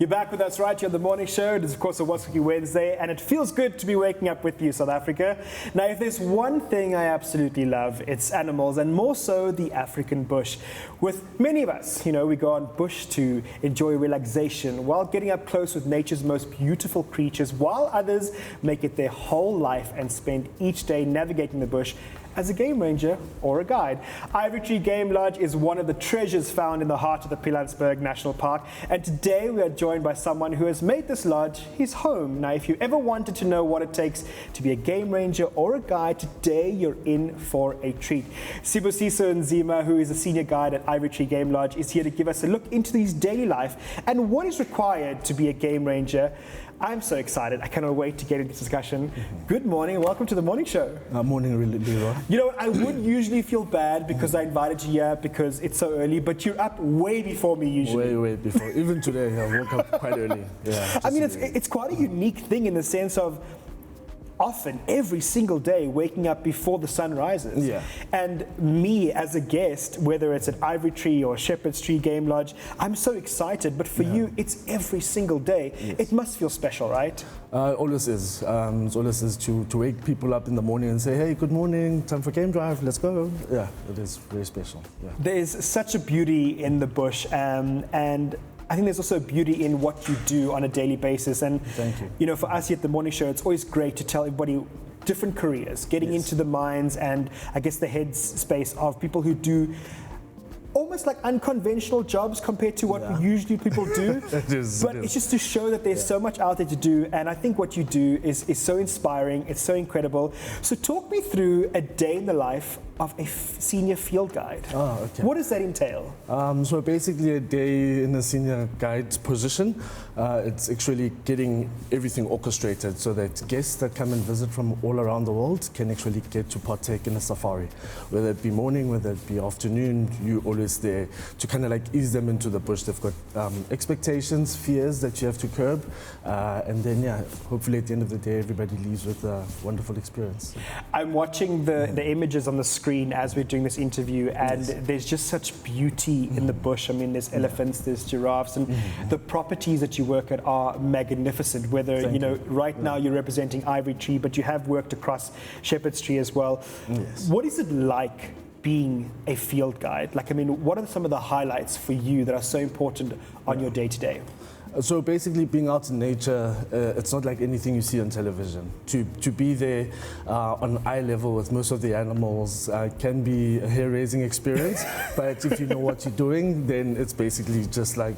You're back with us right here on the morning show. It is, of course, a What's Cooking Wednesday, and it feels good to be waking up with you, South Africa. Now, if there's one thing I absolutely love, it's animals, and more so the African bush. With many of us, we go on bush to enjoy relaxation while getting up close with nature's most beautiful creatures, while others make it their whole life and spend each day navigating the bush as a game ranger or a guide. Ivory Tree Game Lodge is one of the treasures found in the heart of the Pilanesberg National Park, and today we are joined by someone who has made this lodge his home. Now, if you ever wanted to know what it takes to be a game ranger or a guide, today you're in for a treat. Sibusiso Nzima, who is a senior guide at Ivory Tree Game Lodge, is here to give us a look into his daily life and what is required to be a game ranger. I'm so excited. I cannot wait to get into this discussion. Good morning and welcome to the morning show. Morning, Lee-Roy. You know, I would usually feel bad because I invited you here because it's so early, but you're up way before me usually. Way before. Even today, I woke up quite early. Yeah. I mean, it's quite a unique thing in the sense of often every single day waking up before the sun rises. Yeah. And me as a guest, whether it's at Ivory Tree or Shepherd's Tree Game Lodge, I'm so excited, but for you it's every single day. Yes. It must feel special, right? Always is. It always is to wake people up in the morning and say, hey, good morning, time for game drive, let's go. Yeah, it is very special. Yeah. There's such a beauty in the bush, and I think there's also beauty in what you do on a daily basis. And Thank you. You know, for us here at the morning show, it's always great to tell everybody different careers, getting into the minds and I guess the head space of people who do almost like unconventional jobs compared to what usually people do. It's just to show that there's so much out there to do, and I think what you do is so inspiring, it's so incredible. So talk me through a day in the life of a senior field guide. Oh, okay. What does that entail? So basically a day in a senior guide position, it's actually getting everything orchestrated so that guests that come and visit from all around the world can actually get to partake in a safari. Whether it be morning, whether it be afternoon, you always there to kind of like ease them into the bush. They've got expectations, fears that you have to curb, and then hopefully at the end of the day everybody leaves with a wonderful experience. I'm watching the images on the screen as we're doing this interview, and there's just such beauty in the bush. I mean, there's elephants, there's giraffes, and the properties that you work at are magnificent. Whether, right now you're representing Ivory Tree, but you have worked across Shepherd's Tree as well. Yes. What is it like being a field guide? Like, I mean, what are some of the highlights for you that are so important on your day-to-day? So basically being out in nature, it's not like anything you see on television. To be there on eye level with most of the animals can be a hair-raising experience, but if you know what you're doing, then it's basically just like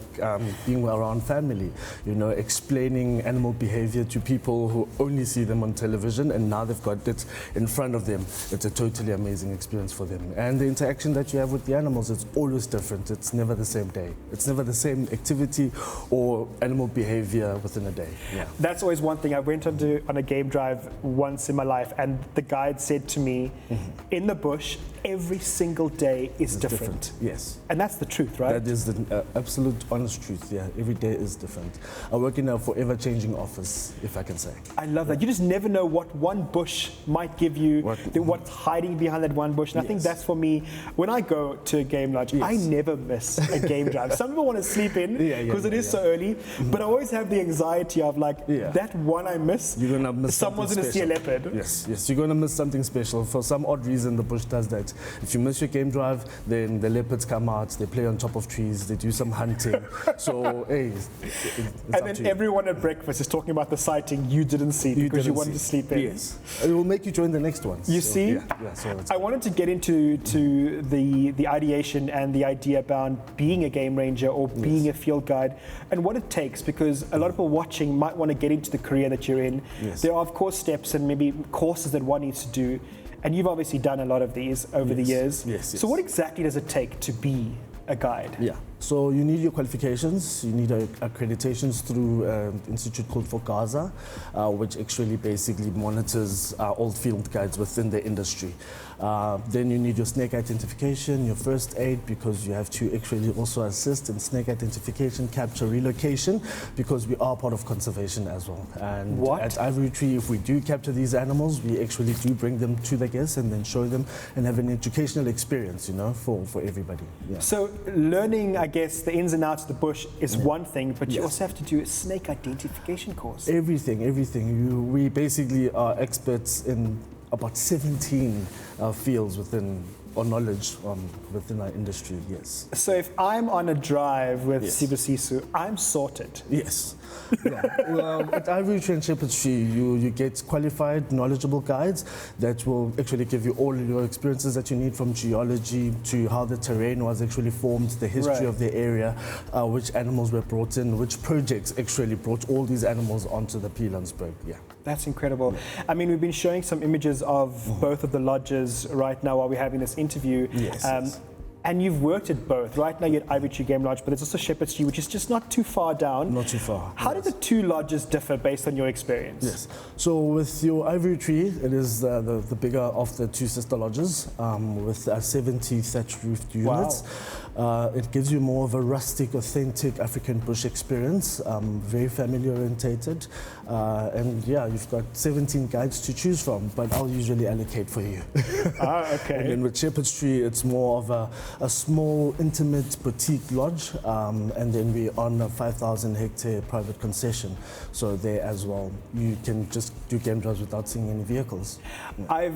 being around family, explaining animal behavior to people who only see them on television, and now they've got it in front of them. It's a totally amazing experience for them. And the interaction that you have with the animals, it's always different. It's never the same day. It's never the same activity or animal behavior within a day. Yeah. That's always one thing. I went on a game drive once in my life, and the guide said to me, in the bush, every single day is different. Yes. And that's the truth, right? That is the absolute honest truth, yeah. Every day is different. I work in a forever changing office, if I can say. I love that. You just never know what one bush might give you, what's hiding behind that one bush. And I think that's for me, when I go to a game lodge, I never miss a game drive. Some people want to sleep in because it is so early, but I always have the anxiety of that one I miss, you're gonna miss someone's going to see a leopard. Yes, you're going to miss something special. For some odd reason, the bush does that. If you miss your game drive, then the leopards come out, they play on top of trees, they do some hunting. So, hey, and then everyone at breakfast is talking about the sighting you didn't see because you wanted to sleep in. Yes, it will make you join the next ones. You see? So I wanted to get into the ideation and the idea about being a game ranger or being a field guide and what it takes, because a lot of people watching might want to get into the career that you're in. There are, of course, steps and maybe courses that one needs to do. And you've obviously done a lot of these over the years. So what exactly does it take to be a guide? So you need your qualifications, you need accreditations through an institute called FOGAZA, which actually basically monitors all field guides within the industry. Then you need your snake identification, your first aid, because you have to actually also assist in snake identification, capture, relocation, because we are part of conservation as well. And at Ivory Tree, if we do capture these animals, we actually do bring them to the guests and then show them and have an educational experience, for everybody. So learning, I guess the ins and outs of the bush is one thing, but you also have to do a snake identification course. Everything. We basically are experts in about 17 fields within or knowledge within our industry, yes. So if I'm on a drive with Yes. I'm sorted. Yes. Yeah. Well, at Ivory Tree and Shepherd's Tree, you get qualified, knowledgeable guides that will actually give you all your experiences that you need, from geology to how the terrain was actually formed, the history of the area, which animals were brought in, which projects actually brought all these animals onto the Pilansberg. Yeah. That's incredible. I mean, we've been showing some images of both of the lodges right now while we're having this interview. Yes. And you've worked at both. Right now you're at Ivory Tree Game Lodge, but there's also Shepherd's Tree, which is just not too far down. Not too far. How do the two lodges differ based on your experience? Yes. So with your Ivory Tree, it is the bigger of the two sister lodges with 70 thatch roofed units. Wow. It gives you more of a rustic, authentic African bush experience, very family orientated. And yeah, you've got 17 guides to choose from, but I'll usually allocate for you. Okay. And then with Shepherd's Tree, it's more of a small, intimate boutique lodge, and then we're on a 5,000 hectare private concession. So there as well, you can just do game drives without seeing any vehicles. Yeah.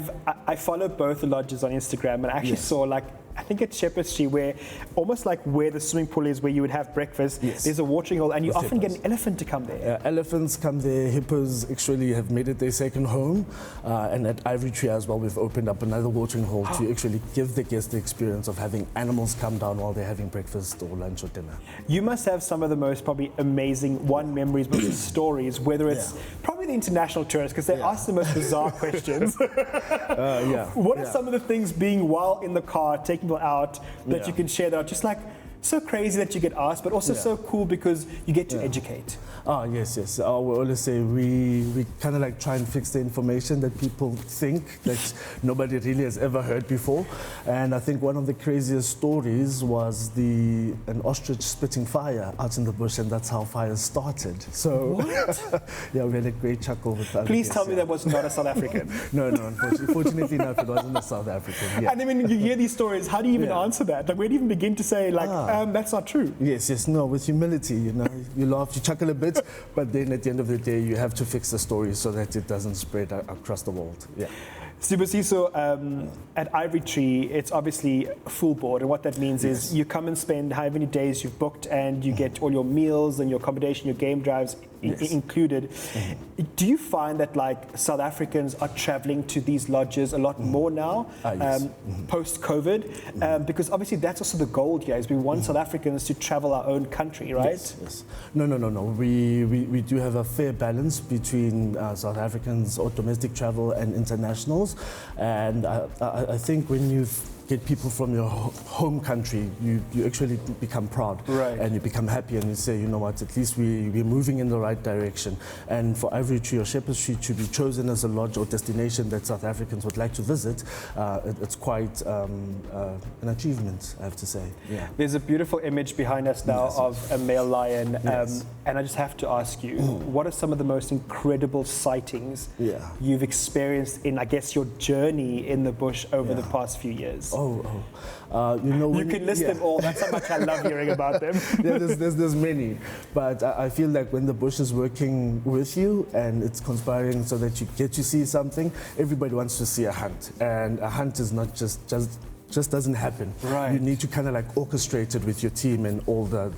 I follow both the lodges on Instagram, and I actually saw, like, I think at Shepherd's Tree, where almost like where the swimming pool is, where you would have breakfast, there's a watering hole, and you often get an elephant to come there. Elephants come there, hippos actually have made it their second home, and at Ivory Tree as well, we've opened up another watering hole to actually give the guests the experience of having animals come down while they're having breakfast or lunch or dinner. You must have some of the most probably amazing memories, but also stories, whether it's probably the international tourists, because they ask the most bizarre questions. What are some of the things being while in the car, taking people out, that you can share that are just like so crazy that you get asked, but also so cool because you get to educate? Yes. We always say we kind of like try and fix the information that people think that nobody really has ever heard before. And I think one of the craziest stories was an ostrich spitting fire out in the bush, and that's how fires started. So yeah, we had a great chuckle with that. Please tell me that was not a South African. No, unfortunately not. It wasn't a South African. Yeah. And then when you hear these stories, how do you even answer that? Like, where do you even begin to say, like, that's not true? Yes, no, with humility, you laugh, you chuckle a bit, but then at the end of the day, you have to fix the story so that it doesn't spread across the world. Yeah. Sibusiso, at Ivory Tree, it's obviously full board, and what that means is you come and spend however many days you've booked, and you get all your meals and your accommodation, your game drives included. Do you find that, like, South Africans are traveling to these lodges a lot more now, post-COVID? Because obviously that's also the goal here, is we want South Africans to travel our own country, right? Yes. No. We do have a fair balance between South Africans or domestic travel and internationals. And I think when you get people from your home country, you actually become proud, and you become happy, and you say, you know what, at least we're moving in the right direction. And for Ivory Tree or Shepherd's Tree to be chosen as a lodge or destination that South Africans would like to visit, it's quite an achievement, I have to say. Yeah. There's a beautiful image behind us now of a male lion, and I just have to ask you, what are some of the most incredible sightings you've experienced in, I guess, your journey in the bush over the past few years? You can list them all. That's how much I love hearing about them. There's many, but I feel like when the bush is working with you and it's conspiring so that you get to see something, everybody wants to see a hunt, and a hunt is not just doesn't happen. Right. You need to kind of like orchestrate it with your team and all the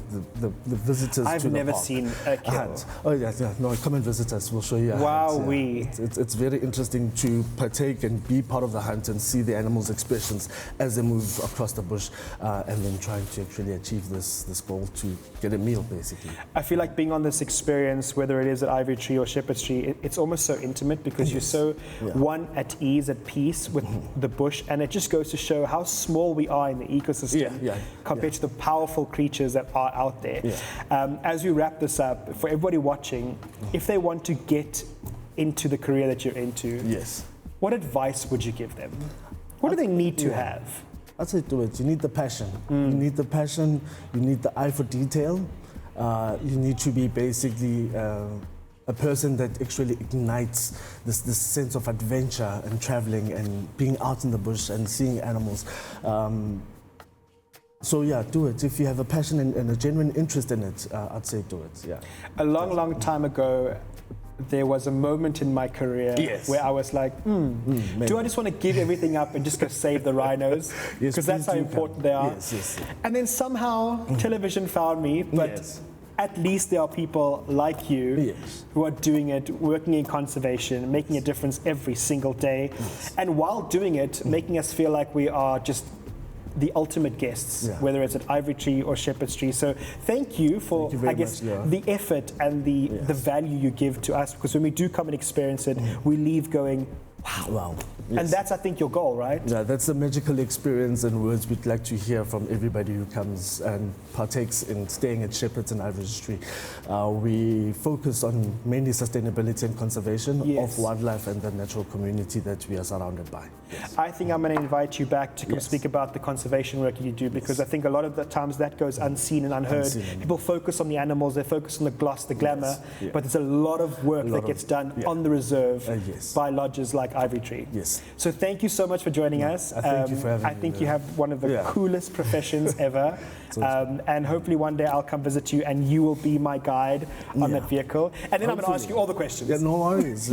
visitors to the park. I've never seen a hunt. Oh yeah, no, come and visit us. We'll show you a hunt. Yeah. It's very interesting to partake and be part of the hunt and see the animals' expressions as they move across the bush, and then trying to actually achieve this goal to get a meal, basically. I feel like being on this experience, whether it is at Ivory Tree or Shepherd's Tree, it's almost so intimate because you're so at ease, at peace with the bush, and it just goes to show how small we are in the ecosystem compared to the powerful creatures that are out there. As we wrap this up, for everybody watching, if they want to get into the career that you're into, what advice would you give them? What do they need to have? I'd say do it. You need the passion. You need the passion. You need the eye for detail. You need to be basically a person that actually ignites this sense of adventure and traveling and being out in the bush and seeing animals. So yeah, do it. If you have a passion and a genuine interest in it, I'd say do it, yeah. A long time ago, there was a moment in my career where I was like, do I just want to give everything up and just go save the rhinos? Because that's how important they are. Yes. And then somehow television found me, but at least there are people like you who are doing it, working in conservation, making a difference every single day. And while doing it, making us feel like we are just the ultimate guests, whether it's at Ivory Tree or Shepherd's Tree. So thank you for, the effort and the value you give to us, because when we do come and experience it, we leave going, wow. Yes. And that's, I think, your goal, right? Yeah, that's a magical experience and words we'd like to hear from everybody who comes and partakes in staying at Shepherd's and Ivory Tree. We focus on mainly sustainability and conservation of wildlife and the natural community that we are surrounded by. Yes. I think I'm going to invite you back to come speak about the conservation work you do, because I think a lot of the times that goes unseen and unheard. People focus on the animals, they focus on the gloss, the glamour, but there's a lot of work that gets done on the reserve by lodges like Ivory Tree. Yes. So thank you so much for joining us. Thank you for having me. I think you have one of the coolest professions ever. And hopefully one day I'll come visit you and you will be my guide on that vehicle. And then I'm going to ask you all the questions. Yeah, no worries.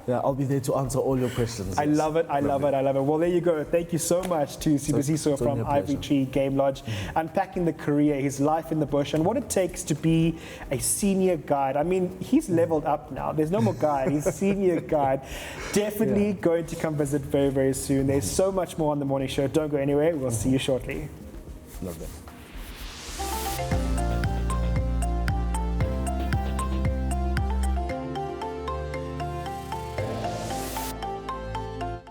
Yeah, I'll be there to answer all your questions. I love it. Well, there you go. Thank you so much to Sibusiso from Ivory Tree Game Lodge, unpacking the career, his life in the bush, and what it takes to be a senior guide. I mean, he's leveled up now. There's no more guide. He's a senior guide. Definitely going to come visit very, very soon. There's so much more on The Morning Show. Don't go anywhere. We'll see you shortly. Love that.